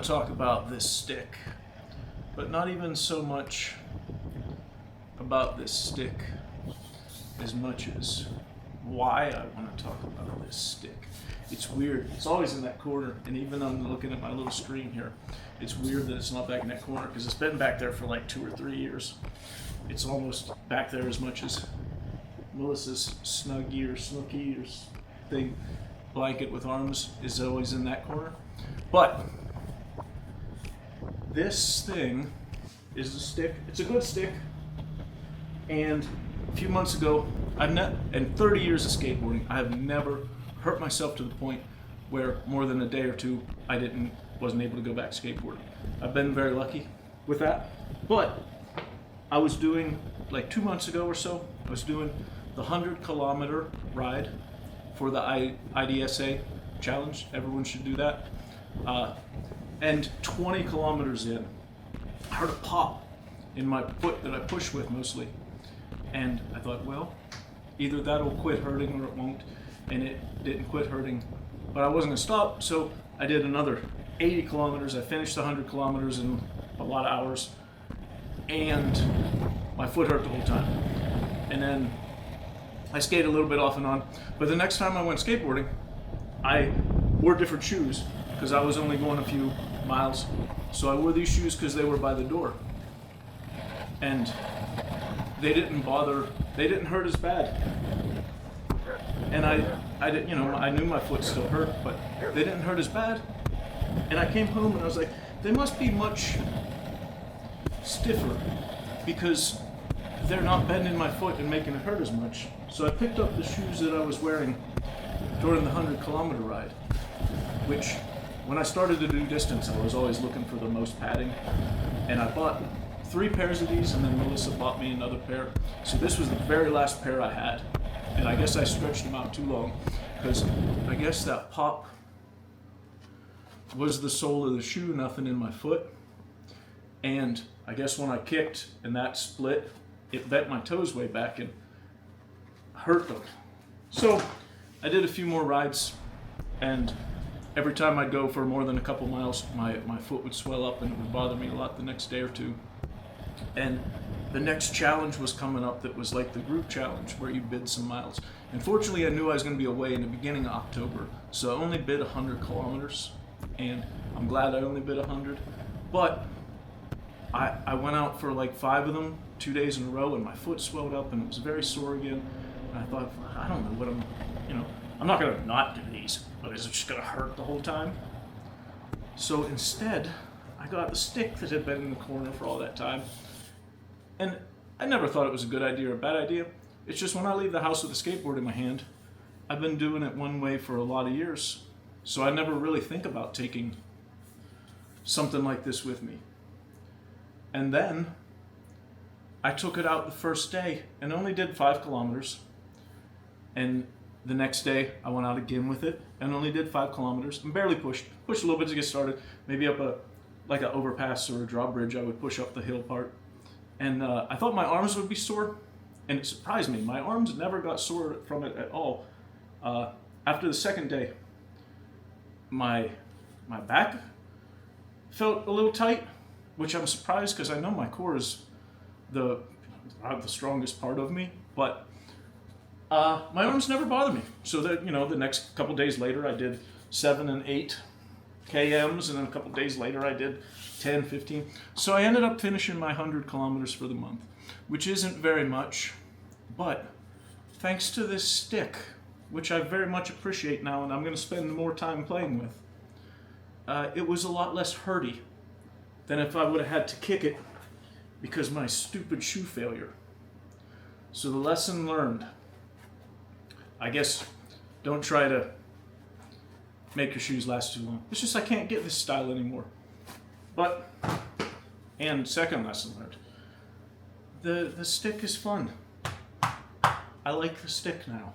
to talk about this stick, but not even so much about this stick as much as why I want to talk about this stick. It's weird. It's always in that corner, and even I'm looking at my little screen here. It's weird that it's not back in that corner because it's been back there for like 2 or 3 years. It's almost back there as much as Melissa's Snuggie or Snooky or thing blanket with arms is always in that corner. But this thing is a stick. It's a good stick. And a few months ago, in 30 years of skateboarding, I have never hurt myself to the point where more than a day or two I wasn't able to go back skateboarding. I've been very lucky with that. But I was doing, like 2 months ago or so, I was doing the 100-kilometer ride for the IDSA challenge. Everyone should do that. And 20 kilometers in, I heard a pop in my foot that I push with mostly. And I thought, well, either that'll quit hurting or it won't. And it didn't quit hurting, but I wasn't gonna stop, so I did another 80 kilometers. I finished the 100 kilometers in a lot of hours, and my foot hurt the whole time. And then I skated a little bit off and on, but the next time I went skateboarding, I wore different shoes because I was only going a few miles. So I wore these shoes because they were by the door, and they didn't hurt as bad. And I knew my foot still hurt, but they didn't hurt as bad. And I came home and I was like, they must be much stiffer because they're not bending my foot and making it hurt as much. So I picked up the shoes that I was wearing during the 100-kilometer ride, which when I started to do distance, I was always looking for the most padding. And I bought 3 pairs of these, and then Melissa bought me another pair. So this was the very last pair I had. And I guess I stretched them out too long because I guess that pop was the sole of the shoe, nothing in my foot. And I guess when I kicked and that split, it bent my toes way back and hurt them. So I did a few more rides, and every time I'd go for more than a couple miles, my foot would swell up and it would bother me a lot the next day or two. And the next challenge was coming up that was like the group challenge where you bid some miles. And fortunately I knew I was going to be away in the beginning of October, so I only bid 100 kilometers, and I'm glad I only bid 100. But I went out for like 5 of them, 2 days in a row, and my foot swelled up and it was very sore again. And I thought, I don't know what I'm not going to not do these, but is it just going to hurt the whole time? So instead, I got the stick that had been in the corner for all that time. And I never thought it was a good idea or a bad idea. It's just when I leave the house with a skateboard in my hand, I've been doing it one way for a lot of years. So I never really think about taking something like this with me. And then I took it out the first day and only did 5 kilometers. And the next day I went out again with it and only did 5 kilometers and barely pushed a little bit to get started. Maybe up like an overpass or a drawbridge, I would push up the hill part. And I thought my arms would be sore, and it surprised me. My arms never got sore from it at all. After the second day, my back felt a little tight, which I'm surprised because I know my core is the strongest part of me, but my arms never bother me. So that, the next couple days later, I did 7 and 8 KMs, and then a couple days later I did 10, 15. So I ended up finishing my 100 kilometers for the month, which isn't very much, but thanks to this stick, which I very much appreciate now and I'm going to spend more time playing with, it was a lot less hurty than if I would have had to kick it because of my stupid shoe failure. So the lesson learned, I guess, don't try to make your shoes last too long. It's just I can't get this style anymore. But, and second lesson learned, the stick is fun. I like the stick now.